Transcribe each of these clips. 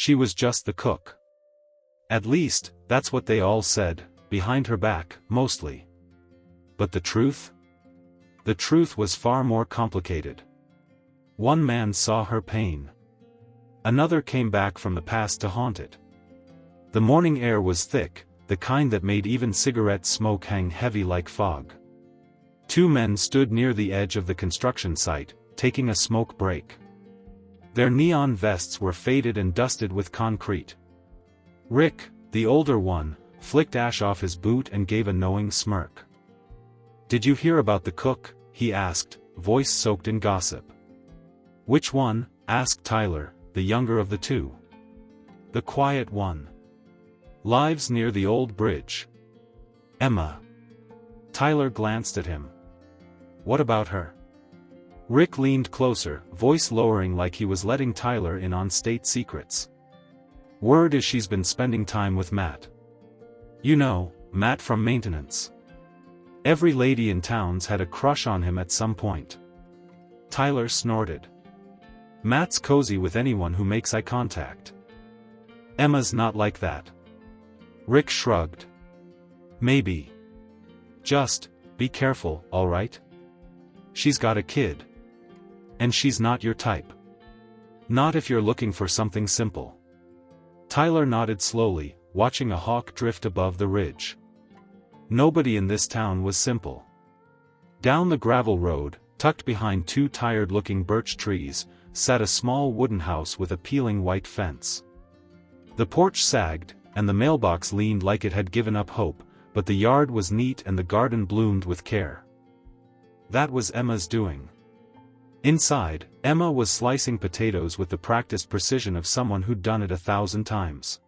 She was just the cook. At least, that's what they all said, behind her back, mostly. But the truth? The truth was far more complicated. One man saw her pain. Another came back from the past to haunt it. The morning air was thick, the kind that made even cigarette smoke hang heavy like fog. Two men stood near the edge of the construction site, taking a smoke break. Their neon vests were faded and dusted with concrete. Rick, the older one, flicked ash off his boot and gave a knowing smirk. "Did you hear about the cook?" he asked, voice soaked in gossip. "Which one?" asked Tyler, the younger of the two. "The quiet one. Lives near the old bridge. Emma." Tyler glanced at him. "What about her?" Rick leaned closer, voice lowering like he was letting Tyler in on state secrets. "Word is she's been spending time with Matt. You know, Matt from maintenance. Every lady in town's had a crush on him at some point." Tyler snorted. "Matt's cozy with anyone who makes eye contact. Emma's not like that." Rick shrugged. "Maybe. Just, be careful, alright? She's got a kid. And she's not your type. Not if you're looking for something simple." Tyler nodded slowly, watching a hawk drift above the ridge. Nobody in this town was simple. Down the gravel road, tucked behind two tired-looking birch trees, sat a small wooden house with a peeling white fence. The porch sagged, and the mailbox leaned like it had given up hope, but the yard was neat and the garden bloomed with care. That was Emma's doing. Inside, Emma was slicing potatoes with the practiced precision of someone who'd done it 1,000 times.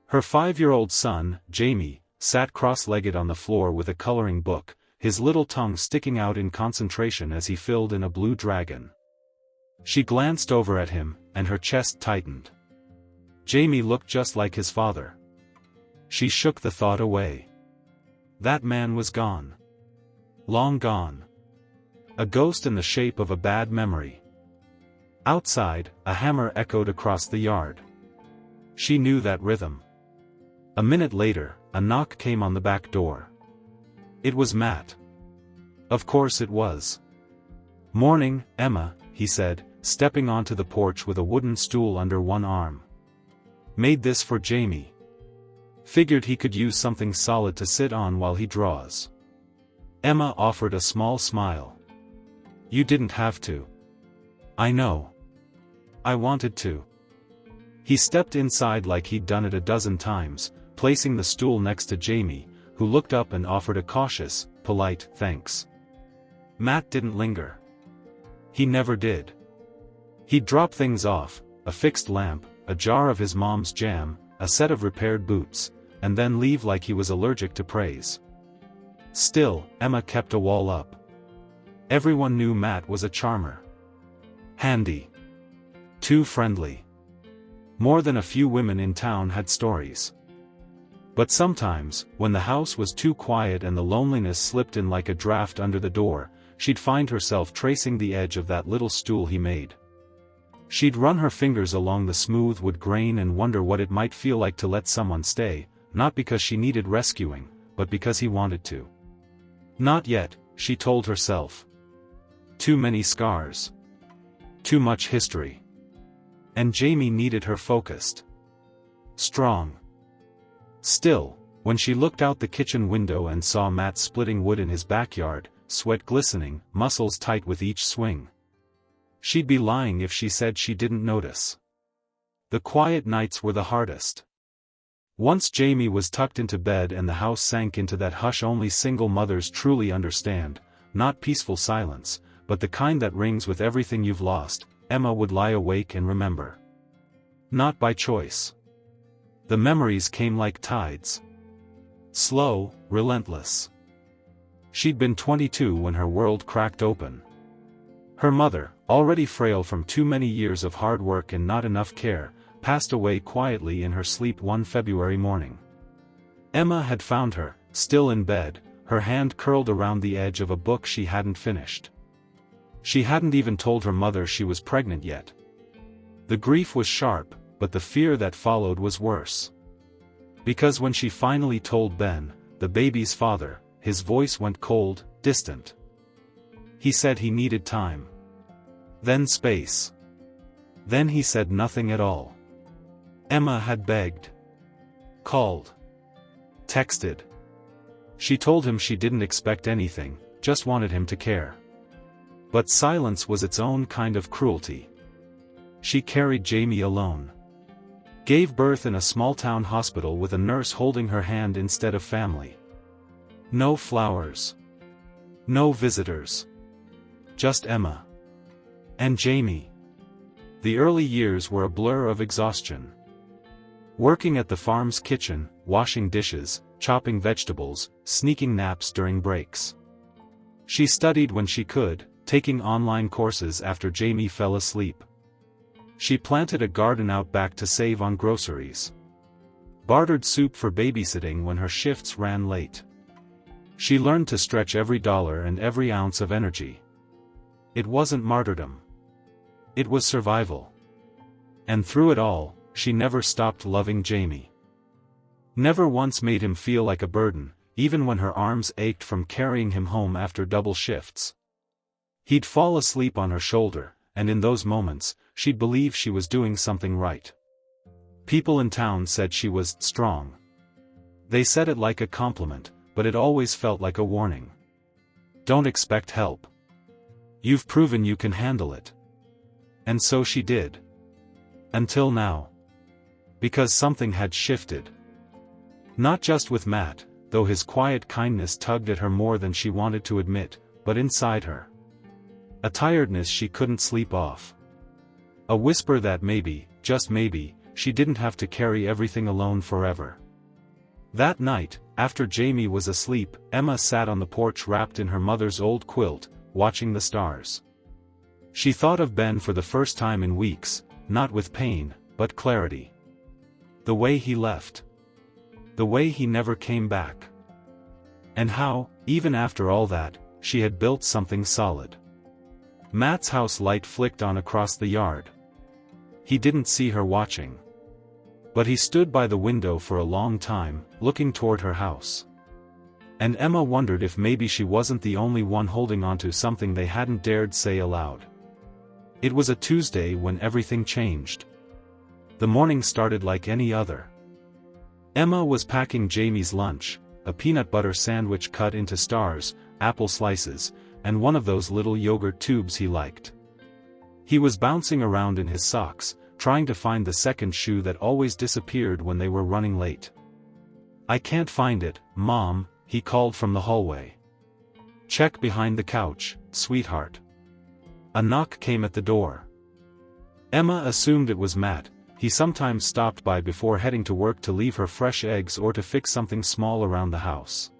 Her 5-year-old son, Jamie, sat cross-legged on the floor with a coloring book, his little tongue sticking out in concentration as he filled in a blue dragon. She glanced over at him, and her chest tightened. Jamie looked just like his father. She shook the thought away. That man was gone. Long gone. A ghost in the shape of a bad memory. Outside, a hammer echoed across the yard. She knew that rhythm. A minute later, a knock came on the back door. It was Matt. Of course it was. "Morning, Emma," he said, stepping onto the porch with a wooden stool under one arm. "Made this for Jamie. Figured he could use something solid to sit on while he draws." Emma offered a small smile. "You didn't have to." "I know. I wanted to." He stepped inside like he'd done it a dozen times, placing the stool next to Jamie, who looked up and offered a cautious, polite thanks. Matt didn't linger. He never did. He'd drop things off, a fixed lamp, a jar of his mom's jam, a set of repaired boots, and then leave like he was allergic to praise. Still, Emma kept a wall up. Everyone knew Matt was a charmer. Handy. Too friendly. More than a few women in town had stories. But sometimes, when the house was too quiet and the loneliness slipped in like a draft under the door, she'd find herself tracing the edge of that little stool he made. She'd run her fingers along the smooth wood grain and wonder what it might feel like to let someone stay, not because she needed rescuing, but because he wanted to. Not yet, she told herself. Too many scars. Too much history. And Jamie needed her focused. Strong. Still, when she looked out the kitchen window and saw Matt splitting wood in his backyard, sweat glistening, muscles tight with each swing. She'd be lying if she said she didn't notice. The quiet nights were the hardest. Once Jamie was tucked into bed and the house sank into that hush only single mothers truly understand, not peaceful silence, but the kind that rings with everything you've lost, Emma would lie awake and remember. Not by choice. The memories came like tides. Slow, relentless. She'd been 22 when her world cracked open. Her mother, already frail from too many years of hard work and not enough care, passed away quietly in her sleep one February morning. Emma had found her, still in bed, her hand curled around the edge of a book she hadn't finished. She hadn't even told her mother she was pregnant yet. The grief was sharp, but the fear that followed was worse. Because when she finally told Ben, the baby's father, his voice went cold, distant. He said he needed time. Then space. Then he said nothing at all. Emma had begged. Called. Texted. She told him she didn't expect anything, just wanted him to care. But silence was its own kind of cruelty. She carried Jamie alone. Gave birth in a small-town hospital with a nurse holding her hand instead of family. No flowers. No visitors. Just Emma. And Jamie. The early years were a blur of exhaustion. Working at the farm's kitchen, washing dishes, chopping vegetables, sneaking naps during breaks. She studied when she could, taking online courses after Jamie fell asleep. She planted a garden out back to save on groceries. Bartered soup for babysitting when her shifts ran late. She learned to stretch every dollar and every ounce of energy. It wasn't martyrdom. It was survival. And through it all, she never stopped loving Jamie. Never once made him feel like a burden, even when her arms ached from carrying him home after double shifts. He'd fall asleep on her shoulder, and in those moments, she'd believe she was doing something right. People in town said she was strong. They said it like a compliment, but it always felt like a warning. Don't expect help. You've proven you can handle it. And so she did. Until now. Because something had shifted. Not just with Matt, though his quiet kindness tugged at her more than she wanted to admit, but inside her. A tiredness she couldn't sleep off. A whisper that maybe, just maybe, she didn't have to carry everything alone forever. That night, after Jamie was asleep, Emma sat on the porch wrapped in her mother's old quilt, watching the stars. She thought of Ben for the first time in weeks, not with pain, but clarity. The way he left. The way he never came back. And how, even after all that, she had built something solid. Matt's house light flicked on across the yard. He didn't see her watching. But he stood by the window for a long time, looking toward her house. And Emma wondered if maybe she wasn't the only one holding onto something they hadn't dared say aloud. It was a Tuesday when everything changed. The morning started like any other. Emma was packing Jamie's lunch, a peanut butter sandwich cut into stars, apple slices, and one of those little yogurt tubes he liked. He was bouncing around in his socks, trying to find the second shoe that always disappeared when they were running late. "I can't find it, Mom," he called from the hallway. "Check behind the couch, sweetheart." A knock came at the door. Emma assumed it was Matt. He sometimes stopped by before heading to work to leave her fresh eggs or to fix something small around the house.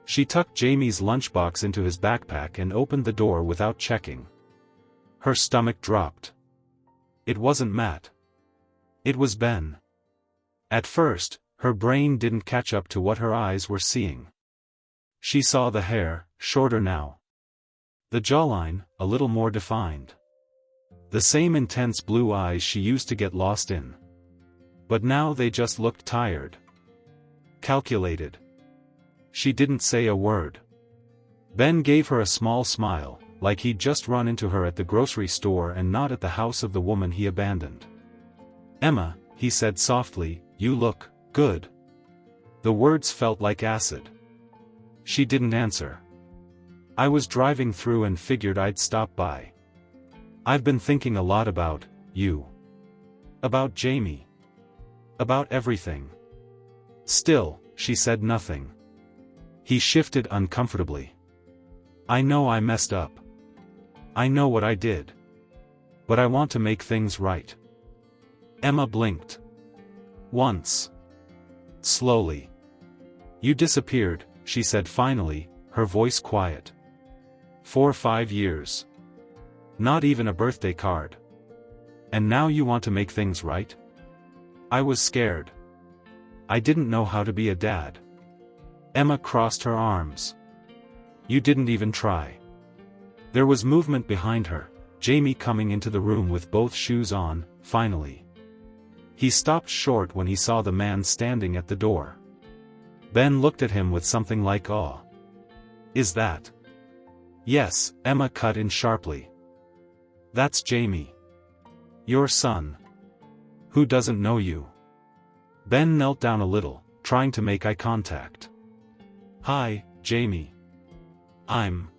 She tucked Jamie's lunchbox into his backpack and opened the door without checking. Her stomach dropped. It wasn't Matt. It was Ben. At first, her brain didn't catch up to what her eyes were seeing. She saw the hair, shorter now. The jawline, a little more defined. The same intense blue eyes she used to get lost in. But now they just looked tired. Calculated. She didn't say a word. Ben gave her a small smile, like he'd just run into her at the grocery store and not at the house of the woman he abandoned. "Emma," he said softly, "you look good." The words felt like acid. She didn't answer. "I was driving through and figured I'd stop by. I've been thinking a lot about you. About Jamie. About everything." Still, she said nothing. He shifted uncomfortably. "I know I messed up. I know what I did. But I want to make things right." Emma blinked. Once. Slowly. "You disappeared," she said finally, her voice quiet. 4 or 5 years. Not even a birthday card. And now you want to make things right? I was scared. I didn't know how to be a dad." Emma crossed her arms. "You didn't even try." There was movement behind her, Jamie coming into the room with both shoes on, finally. He stopped short when he saw the man standing at the door. Ben looked at him with something like awe. "Is that?" "Yes," Emma cut in sharply. "That's Jamie. Your son. Who doesn't know you?" Ben knelt down a little, trying to make eye contact. "Hi, Jamie. I'm..."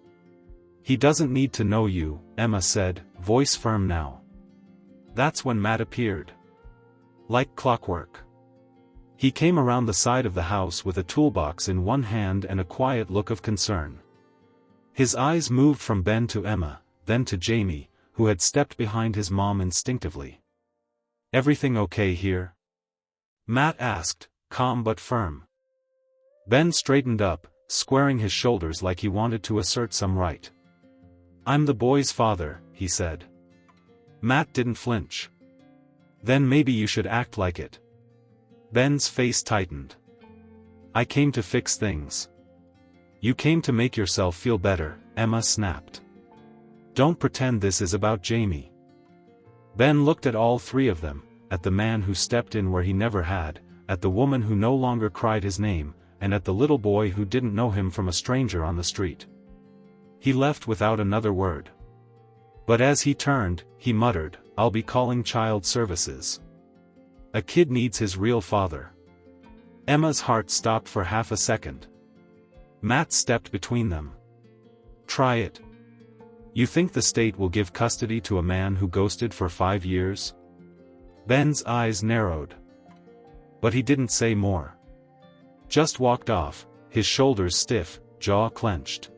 "He doesn't need to know you," Emma said, voice firm now. That's when Matt appeared. Like clockwork. He came around the side of the house with a toolbox in one hand and a quiet look of concern. His eyes moved from Ben to Emma, then to Jamie, who had stepped behind his mom instinctively. "Everything okay here?" Matt asked, calm but firm. Ben straightened up, squaring his shoulders like he wanted to assert some right. "I'm the boy's father," he said. Matt didn't flinch. "Then maybe you should act like it." Ben's face tightened. "I came to fix things." "You came to make yourself feel better," Emma snapped. "Don't pretend this is about Jamie." Ben looked at all three of them, at the man who stepped in where he never had, at the woman who no longer cried his name, and at the little boy who didn't know him from a stranger on the street. He left without another word. But as he turned, he muttered, "I'll be calling child services. A kid needs his real father." Emma's heart stopped for half a second. Matt stepped between them. "Try it. You think the state will give custody to a man who ghosted for 5 years?" Ben's eyes narrowed. But he didn't say more. Just walked off, his shoulders stiff, jaw clenched.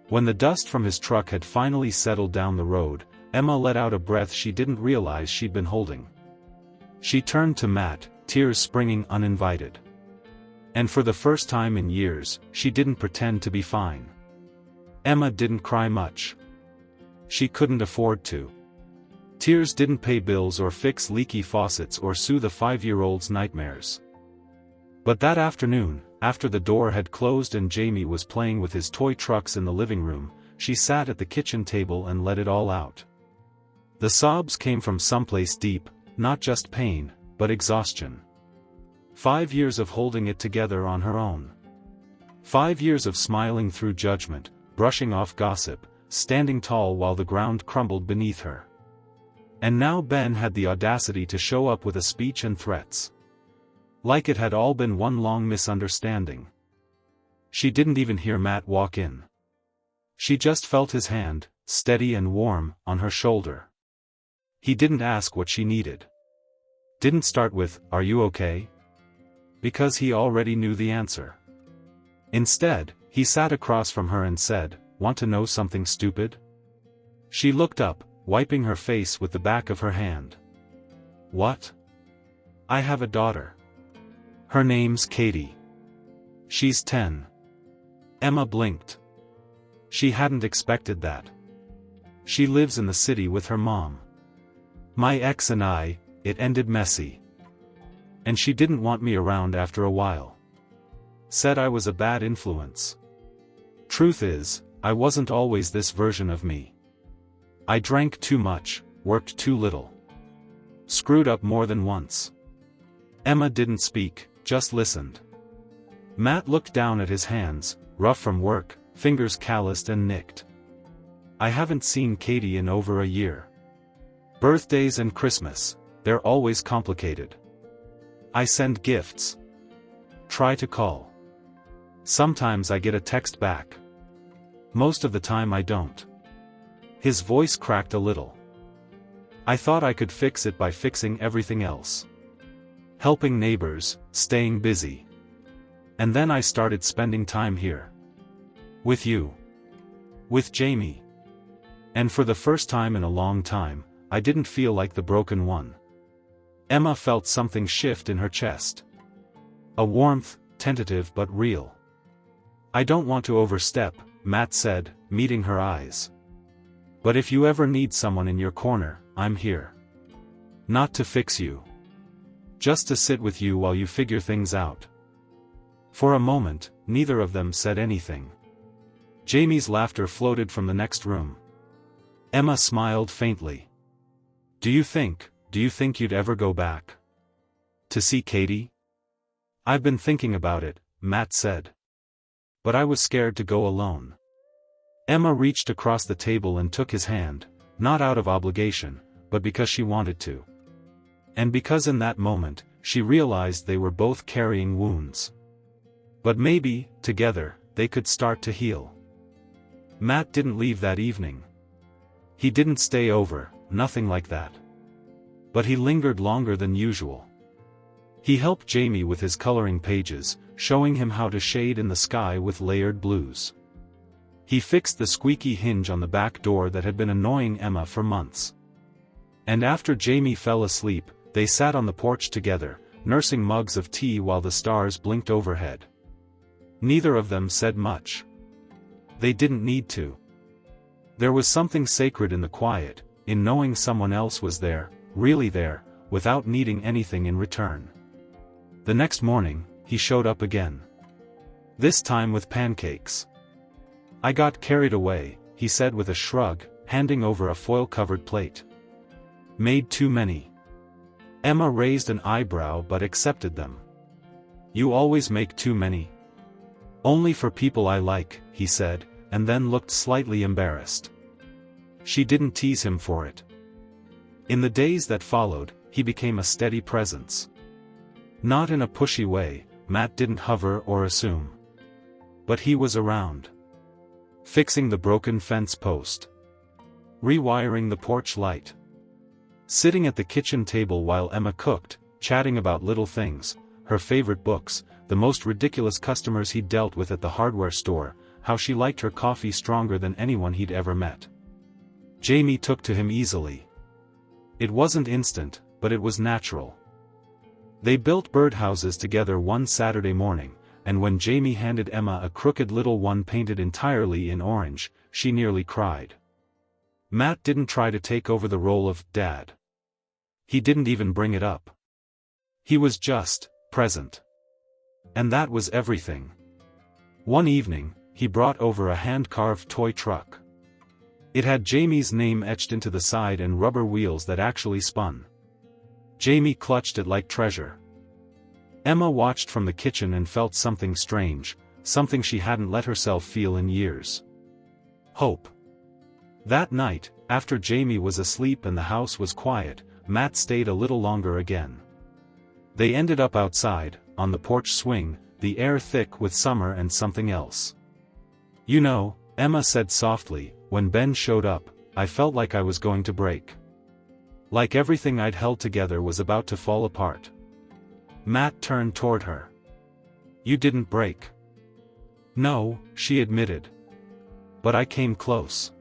When the dust from his truck had finally settled down the road, Emma let out a breath she didn't realize she'd been holding. She turned to Matt, tears springing uninvited. And for the first time in years, she didn't pretend to be fine. Emma didn't cry much. She couldn't afford to. Tears didn't pay bills or fix leaky faucets or soothe a 5-year-old's nightmares. But that afternoon, after the door had closed and Jamie was playing with his toy trucks in the living room, she sat at the kitchen table and let it all out. The sobs came from someplace deep, not just pain, but exhaustion. 5 years of holding it together on her own. 5 years of smiling through judgment, brushing off gossip, standing tall while the ground crumbled beneath her. And now Ben had the audacity to show up with a speech and threats. Like it had all been one long misunderstanding. She didn't even hear Matt walk in. She just felt his hand, steady and warm, on her shoulder. He didn't ask what she needed. Didn't start with, "Are you okay?" Because he already knew the answer. Instead, he sat across from her and said, "Want to know something stupid?" She looked up, wiping her face with the back of her hand. "What?" "I have a daughter. Her name's Katie. She's 10. Emma blinked. She hadn't expected that. "She lives in the city with her mom. My ex and I, it ended messy. And she didn't want me around after a while. Said I was a bad influence. Truth is, I wasn't always this version of me. I drank too much, worked too little. Screwed up more than once." Emma didn't speak, just listened. Matt looked down at his hands, rough from work, fingers calloused and nicked. "I haven't seen Katie in over a year. Birthdays and Christmas, they're always complicated. I send gifts. Try to call. Sometimes I get a text back. Most of the time I don't." His voice cracked a little. "I thought I could fix it by fixing everything else. Helping neighbors, staying busy. And then I started spending time here. With you. With Jamie. And for the first time in a long time, I didn't feel like the broken one." Emma felt something shift in her chest. A warmth, tentative but real. "I don't want to overstep," Matt said, meeting her eyes. "But if you ever need someone in your corner, I'm here. Not to fix you. Just to sit with you while you figure things out." For a moment, neither of them said anything. Jamie's laughter floated from the next room. Emma smiled faintly. Do you think you'd ever go back?" To see Katie? I've been thinking about it, Matt said. But I was scared to go alone. Emma reached across the table and took his hand, not out of obligation, but because she wanted to. And because in that moment, she realized they were both carrying wounds. But maybe, together, they could start to heal. Matt didn't leave that evening. He didn't stay over, nothing like that. But he lingered longer than usual. He helped Jamie with his coloring pages, showing him how to shade in the sky with layered blues. He fixed the squeaky hinge on the back door that had been annoying Emma for months. And after Jamie fell asleep, they sat on the porch together, nursing mugs of tea while the stars blinked overhead. Neither of them said much. They didn't need to. There was something sacred in the quiet, in knowing someone else was there, really there, without needing anything in return. The next morning, he showed up again. This time with pancakes. I got carried away, he said with a shrug, handing over a foil-covered plate. Made too many. Emma raised an eyebrow but accepted them. You always make too many. Only for people I like, he said, and then looked slightly embarrassed. She didn't tease him for it. In the days that followed, he became a steady presence. Not in a pushy way, Matt didn't hover or assume. But he was around. Fixing the broken fence post. Rewiring the porch light. Sitting at the kitchen table while Emma cooked, chatting about little things, her favorite books, the most ridiculous customers he'd dealt with at the hardware store, how she liked her coffee stronger than anyone he'd ever met. Jamie took to him easily. It wasn't instant, but it was natural. They built birdhouses together one Saturday morning, and when Jamie handed Emma a crooked little one painted entirely in orange, she nearly cried. Matt didn't try to take over the role of dad. He didn't even bring it up. He was just present. And that was everything. One evening, he brought over a hand-carved toy truck. It had Jamie's name etched into the side and rubber wheels that actually spun. Jamie clutched it like treasure. Emma watched from the kitchen and felt something strange, something she hadn't let herself feel in years. Hope. That night, after Jamie was asleep and the house was quiet, Matt stayed a little longer again. They ended up outside, on the porch swing, the air thick with summer and something else. You know, Emma said softly, when Ben showed up, I felt like I was going to break. Like everything I'd held together was about to fall apart. Matt turned toward her. You didn't break. No, she admitted. But I came close.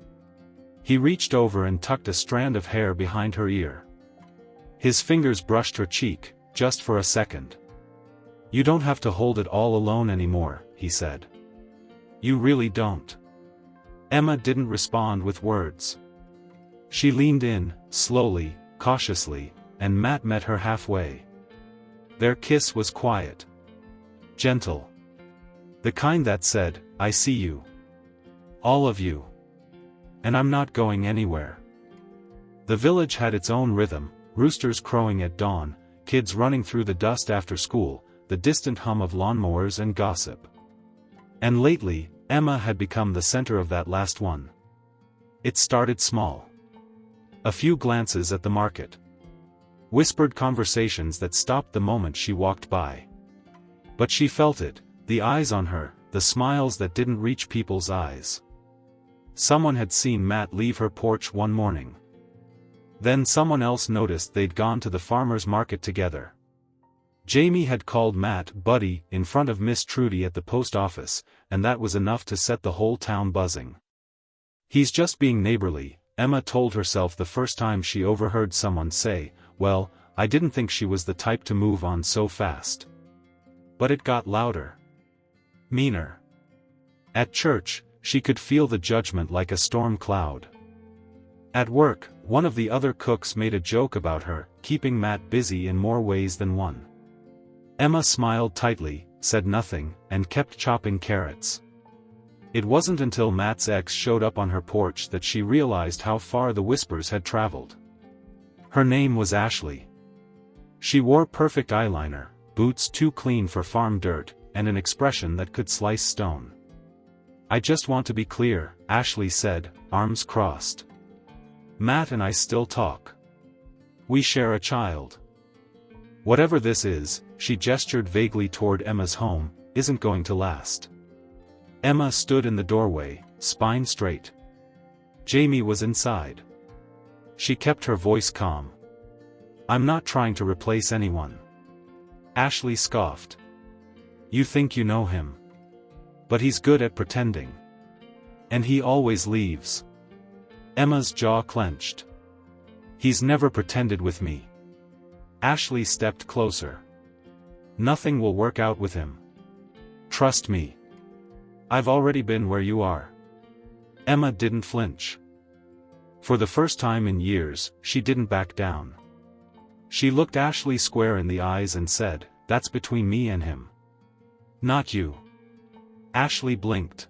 He reached over and tucked a strand of hair behind her ear. His fingers brushed her cheek, just for a second. You don't have to hold it all alone anymore, he said. You really don't. Emma didn't respond with words. She leaned in, slowly, cautiously, and Matt met her halfway. Their kiss was quiet. Gentle. The kind that said, I see you. All of you. And I'm not going anywhere. The village had its own rhythm, roosters crowing at dawn, kids running through the dust after school, the distant hum of lawnmowers and gossip. And lately, Emma had become the center of that last one. It started small. A few glances at the market. Whispered conversations that stopped the moment she walked by. But she felt it, the eyes on her, the smiles that didn't reach people's eyes. Someone had seen Matt leave her porch one morning. Then someone else noticed they'd gone to the farmer's market together. Jamie had called Matt Buddy in front of Miss Trudy at the post office, and that was enough to set the whole town buzzing. He's just being neighborly, Emma told herself the first time she overheard someone say, well, I didn't think she was the type to move on so fast. But it got louder. Meaner. At church, she could feel the judgment like a storm cloud. At work, one of the other cooks made a joke about her, keeping Matt busy in more ways than one. Emma smiled tightly, said nothing, and kept chopping carrots. It wasn't until Matt's ex showed up on her porch that she realized how far the whispers had traveled. Her name was Ashley. She wore perfect eyeliner, boots too clean for farm dirt, and an expression that could slice stone. "I just want to be clear," Ashley said, arms crossed. "Matt and I still talk. We share a child. Whatever this is," she gestured vaguely toward Emma's home, "isn't going to last." Emma stood in the doorway, spine straight. Jamie was inside. She kept her voice calm. "I'm not trying to replace anyone." Ashley scoffed. "You think you know him. But he's good at pretending. And he always leaves." Emma's jaw clenched. "He's never pretended with me." Ashley stepped closer. "Nothing will work out with him. Trust me. I've already been where you are." Emma didn't flinch. For the first time in years, she didn't back down. She looked Ashley square in the eyes and said, "That's between me and him. Not you." Ashley blinked.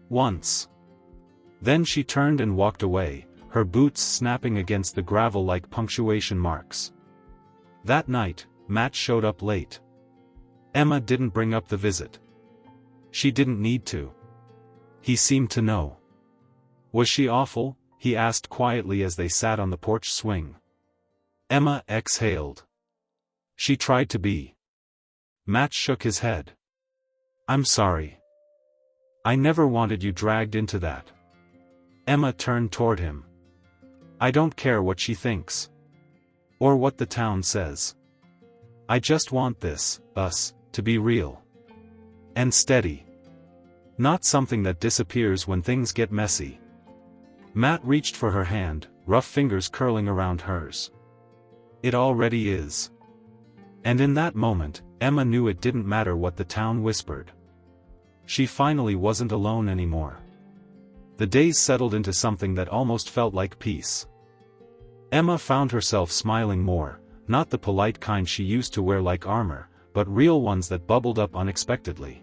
Once. Then she turned and walked away, her boots snapping against the gravel like punctuation marks. That night, Matt showed up late. Emma didn't bring up the visit. She didn't need to. He seemed to know. "Was she awful?" he asked quietly as they sat on the porch swing. Emma exhaled. "She tried to be." Matt shook his head. "I'm sorry. I never wanted you dragged into that." Emma turned toward him. "I don't care what she thinks. Or what the town says. I just want this, us, to be real. And steady. Not something that disappears when things get messy." Matt reached for her hand, rough fingers curling around hers. "It already is." And in that moment, Emma knew it didn't matter what the town whispered. She finally wasn't alone anymore. The days settled into something that almost felt like peace. Emma found herself smiling more, not the polite kind she used to wear like armor, but real ones that bubbled up unexpectedly.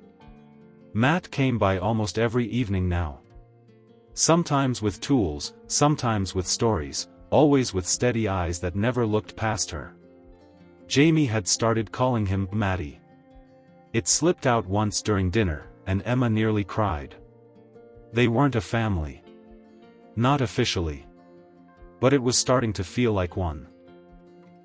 Matt came by almost every evening now. Sometimes with tools, sometimes with stories, always with steady eyes that never looked past her. Jamie had started calling him Matty. It slipped out once during dinner, and Emma nearly cried. They weren't a family. Not officially. But it was starting to feel like one.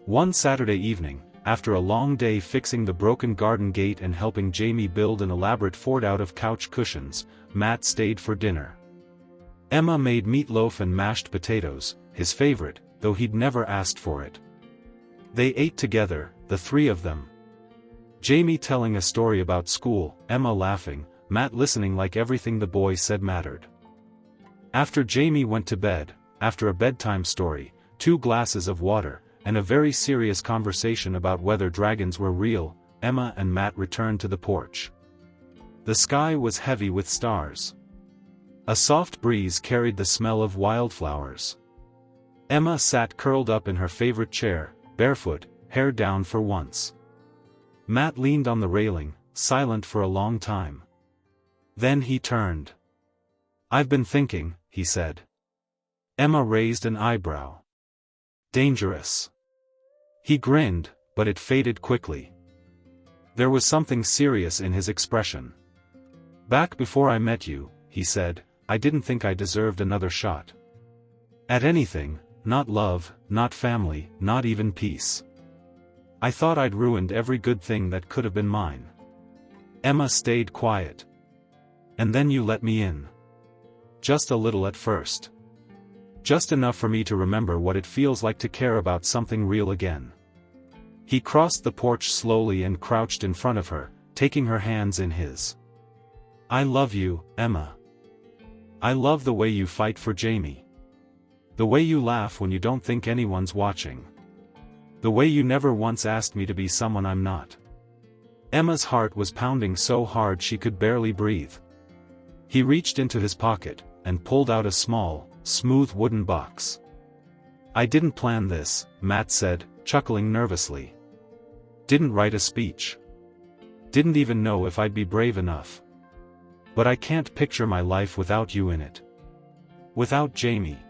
One Saturday evening, after a long day fixing the broken garden gate and helping Jamie build an elaborate fort out of couch cushions, Matt stayed for dinner. Emma made meatloaf and mashed potatoes, his favorite, though he'd never asked for it. They ate together, the three of them. Jamie telling a story about school, Emma laughing, Matt listening like everything the boy said mattered. After Jamie went to bed, after a bedtime story, 2 glasses of water, and a very serious conversation about whether dragons were real, Emma and Matt returned to the porch. The sky was heavy with stars. A soft breeze carried the smell of wildflowers. Emma sat curled up in her favorite chair, barefoot, hair down for once. Matt leaned on the railing, silent for a long time. Then he turned. "I've been thinking," he said. Emma raised an eyebrow. "Dangerous." He grinned, but it faded quickly. There was something serious in his expression. "Back before I met you," he said, "I didn't think I deserved another shot. At anything, not love, not family, not even peace. I thought I'd ruined every good thing that could have been mine." Emma stayed quiet. "And then you let me in. Just a little at first. Just enough for me to remember what it feels like to care about something real again." He crossed the porch slowly and crouched in front of her, taking her hands in his. "I love you, Emma. I love the way you fight for Jamie. The way you laugh when you don't think anyone's watching. The way you never once asked me to be someone I'm not." Emma's heart was pounding so hard she could barely breathe. He reached into his pocket, and pulled out a small, smooth wooden box. "I didn't plan this," Matt said, chuckling nervously. "Didn't write a speech. Didn't even know if I'd be brave enough. But I can't picture my life without you in it. Without Jamie.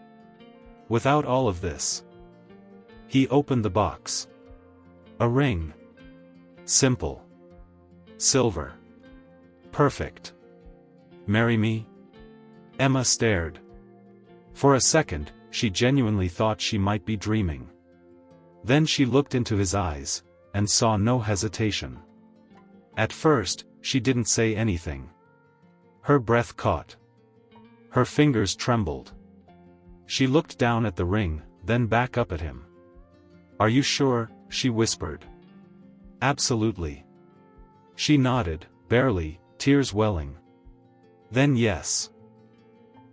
Without all of this." He opened the box. A ring. Simple. Silver. Perfect. Marry me? Emma stared. For a second, she genuinely thought she might be dreaming. Then she looked into his eyes, and saw no hesitation. At first, she didn't say anything. Her breath caught. Her fingers trembled. She looked down at the ring, then back up at him. "Are you sure?" she whispered. "Absolutely." She nodded, barely, tears welling. "Then yes."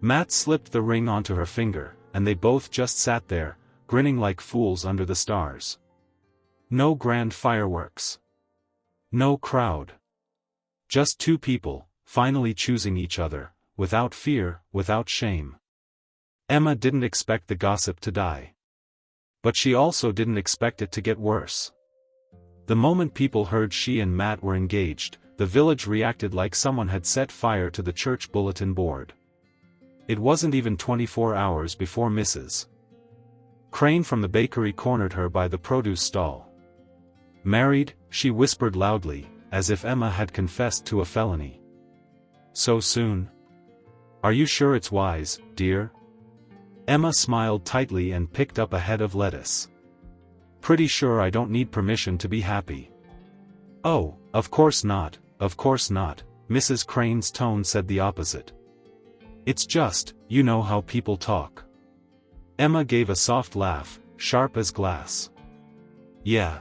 Matt slipped the ring onto her finger, and they both just sat there, grinning like fools under the stars. No grand fireworks. No crowd. Just two people, finally choosing each other, without fear, without shame. Emma didn't expect the gossip to die. But she also didn't expect it to get worse. The moment people heard she and Matt were engaged, the village reacted like someone had set fire to the church bulletin board. It wasn't even 24 hours before Mrs. Crane from the bakery cornered her by the produce stall. "Married?" she whispered loudly, as if Emma had confessed to a felony. "So soon? Are you sure it's wise, dear?" Emma smiled tightly and picked up a head of lettuce. "Pretty sure I don't need permission to be happy." "Oh, of course not, of course not," Mrs. Crane's tone said the opposite. "It's just, you know how people talk." Emma gave a soft laugh, sharp as glass. "Yeah.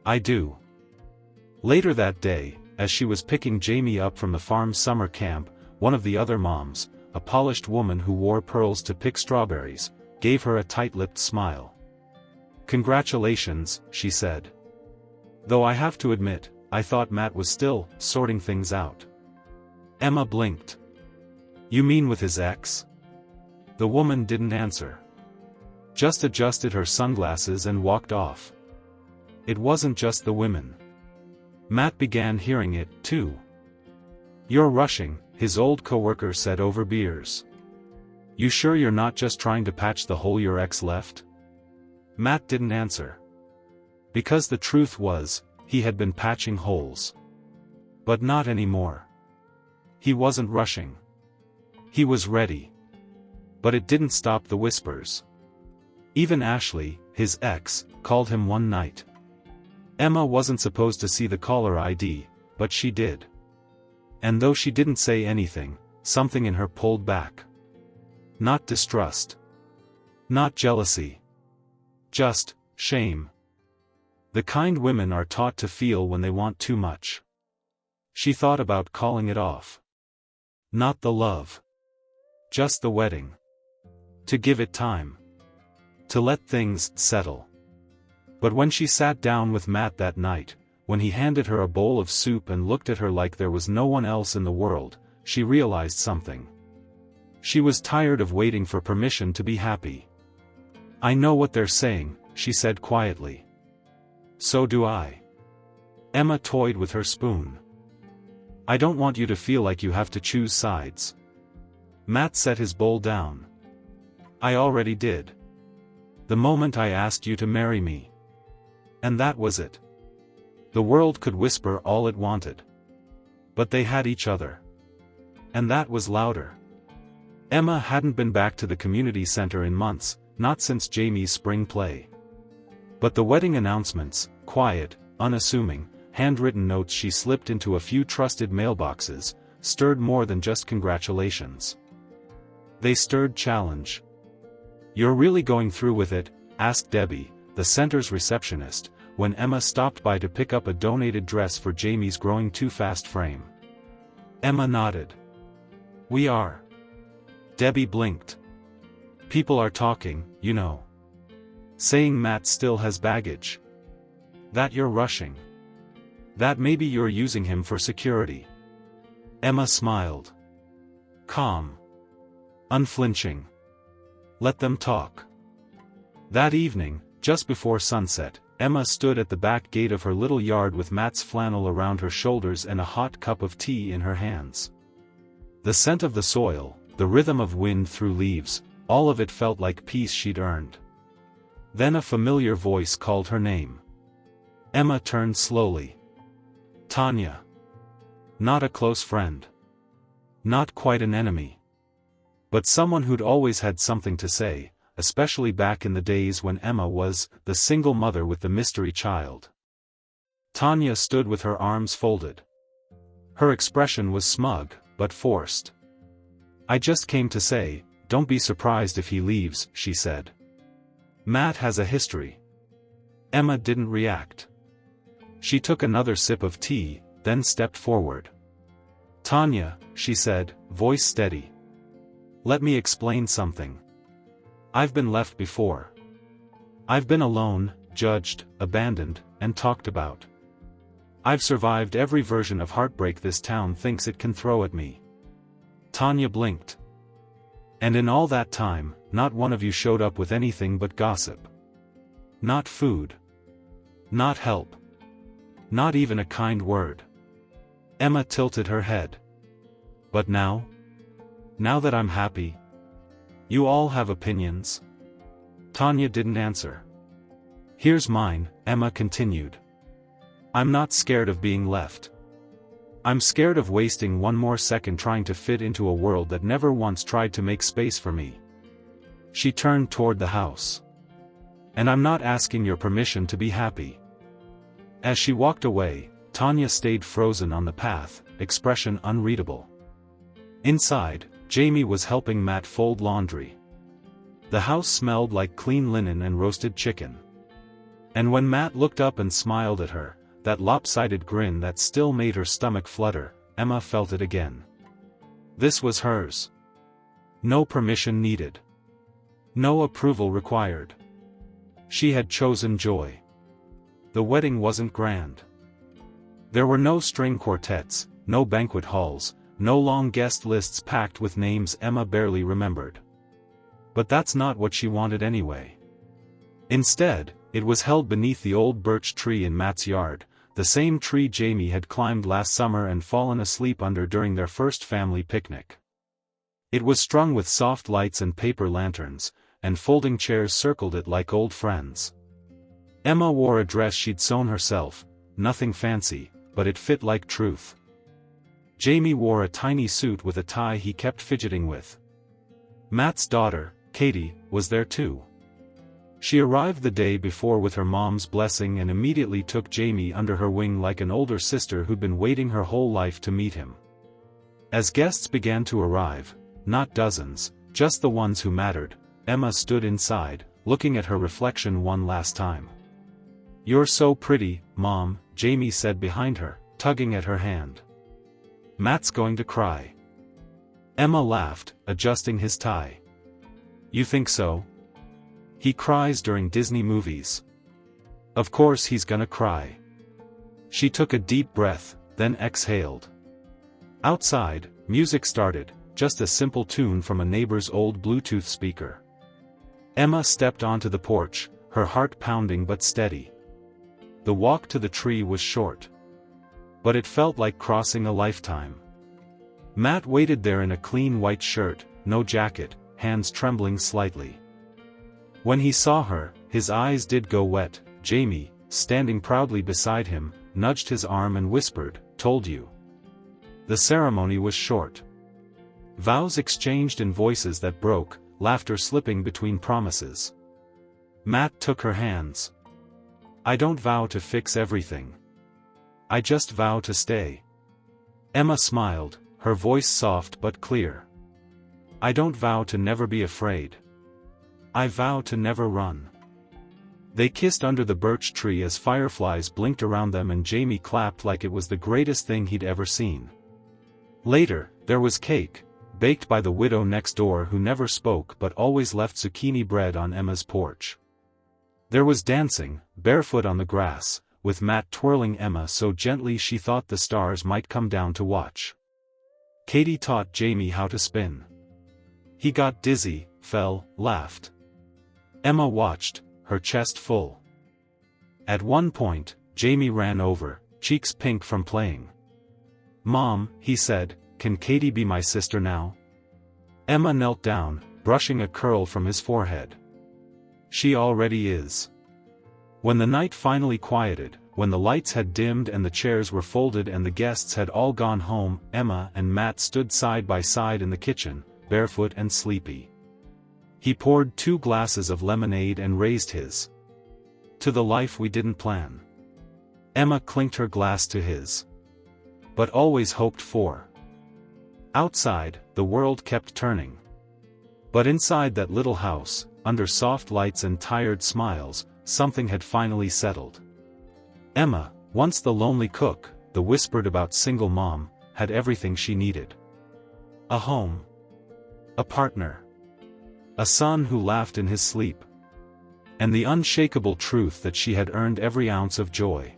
I do." Later that day, as she was picking Jamie up from the farm summer camp, one of the other moms, a polished woman who wore pearls to pick strawberries, gave her a tight-lipped smile. "Congratulations," she said. "Though I have to admit, I thought Matt was still sorting things out." Emma blinked. "You mean with his ex?" The woman didn't answer. Just adjusted her sunglasses and walked off. It wasn't just the women. Matt began hearing it, too. "You're rushing," his old coworker said over beers. "You sure you're not just trying to patch the hole your ex left?" Matt didn't answer. Because the truth was, he had been patching holes. But not anymore. He wasn't rushing. He was ready. But it didn't stop the whispers. Even Ashley, his ex, called him one night. Emma wasn't supposed to see the caller ID, but she did. And though she didn't say anything, something in her pulled back. Not distrust. Not jealousy. Just shame. The kind women are taught to feel when they want too much. She thought about calling it off. Not the love. Just the wedding. To give it time. To let things settle. But when she sat down with Matt that night, when he handed her a bowl of soup and looked at her like there was no one else in the world, she realized something. She was tired of waiting for permission to be happy. "I know what they're saying," she said quietly. "So do I." Emma toyed with her spoon. "I don't want you to feel like you have to choose sides." Matt set his bowl down. "I already did. The moment I asked you to marry me. And that was it." The world could whisper all it wanted. But they had each other. And that was louder. Emma hadn't been back to the community center in months, not since Jamie's spring play. But the wedding announcements, quiet, unassuming, handwritten notes she slipped into a few trusted mailboxes, stirred more than just congratulations. They stirred challenge. "You're really going through with it?" asked Debbie, the center's receptionist, when Emma stopped by to pick up a donated dress for Jamie's growing too fast frame. Emma nodded. "We are." Debbie blinked. "People are talking, you know. Saying Matt still has baggage. That you're rushing. That maybe you're using him for security." Emma smiled. Calm. Unflinching. Let them talk. That evening, just before sunset, Emma stood at the back gate of her little yard with Matt's flannel around her shoulders and a hot cup of tea in her hands. The scent of the soil, the rhythm of wind through leaves, all of it felt like peace she'd earned. Then a familiar voice called her name. Emma turned slowly. Tanya. Not a close friend. Not quite an enemy. But someone who'd always had something to say, especially back in the days when Emma was the single mother with the mystery child. Tanya stood with her arms folded. Her expression was smug, but forced. I just came to say, don't be surprised if he leaves, she said. Matt has a history. Emma didn't react. She took another sip of tea, then stepped forward. Tanya, she said, voice steady. Let me explain something. I've been left before. I've been alone, judged, abandoned, and talked about. I've survived every version of heartbreak this town thinks it can throw at me. Tanya blinked. And in all that time, not one of you showed up with anything but gossip. Not food. Not help. Not even a kind word. Emma tilted her head. But now? Now that I'm happy? You all have opinions? Tanya didn't answer. Here's mine, Emma continued. I'm not scared of being left. I'm scared of wasting one more second trying to fit into a world that never once tried to make space for me. She turned toward the house. And I'm not asking your permission to be happy. As she walked away, Tanya stayed frozen on the path, expression unreadable. Inside, Jamie was helping Matt fold laundry. The house smelled like clean linen and roasted chicken. And when Matt looked up and smiled at her, that lopsided grin that still made her stomach flutter, Emma felt it again. This was hers. No permission needed. No approval required. She had chosen joy. The wedding wasn't grand. There were no string quartets, no banquet halls, no long guest lists packed with names Emma barely remembered. But that's not what she wanted anyway. Instead, it was held beneath the old birch tree in Matt's yard, the same tree Jamie had climbed last summer and fallen asleep under during their first family picnic. It was strung with soft lights and paper lanterns, and folding chairs circled it like old friends. Emma wore a dress she'd sewn herself, nothing fancy, but it fit like truth. Jamie wore a tiny suit with a tie he kept fidgeting with. Matt's daughter, Katie, was there too. She arrived the day before with her mom's blessing and immediately took Jamie under her wing like an older sister who'd been waiting her whole life to meet him. As guests began to arrive, not dozens, just the ones who mattered, Emma stood inside, looking at her reflection one last time. You're so pretty, Mom, Jamie said behind her, tugging at her hand. Matt's going to cry. Emma laughed, adjusting his tie. You think so? He cries during Disney movies. Of course he's gonna cry. She took a deep breath, then exhaled. Outside, music started, just a simple tune from a neighbor's old Bluetooth speaker. Emma stepped onto the porch, her heart pounding but steady. The walk to the tree was short. But it felt like crossing a lifetime. Matt waited there in a clean white shirt, no jacket, hands trembling slightly. When he saw her, his eyes did go wet. Jamie, standing proudly beside him, nudged his arm and whispered, "Told you." The ceremony was short. Vows exchanged in voices that broke, laughter slipping between promises. Matt took her hands. I don't vow to fix everything. I just vow to stay. Emma smiled, her voice soft but clear. I don't vow to never be afraid. I vow to never run. They kissed under the birch tree as fireflies blinked around them and Jamie clapped like it was the greatest thing he'd ever seen. Later, there was cake, baked by the widow next door who never spoke but always left zucchini bread on Emma's porch. There was dancing, barefoot on the grass, with Matt twirling Emma so gently she thought the stars might come down to watch. Katie taught Jamie how to spin. He got dizzy, fell, laughed. Emma watched, her chest full. At one point, Jamie ran over, cheeks pink from playing. Mom, he said, can Katie be my sister now? Emma knelt down, brushing a curl from his forehead. She already is. When the night finally quieted, when the lights had dimmed and the chairs were folded and the guests had all gone home, Emma and Matt stood side by side in the kitchen, barefoot and sleepy. He poured 2 glasses of lemonade and raised his. "To the life we didn't plan." Emma clinked her glass to his. "But always hoped for." Outside, the world kept turning. But inside that little house, under soft lights and tired smiles, something had finally settled. Emma, once the lonely cook, the whispered about single mom, had everything she needed. A home. A partner. A son who laughed in his sleep. And the unshakable truth that she had earned every ounce of joy.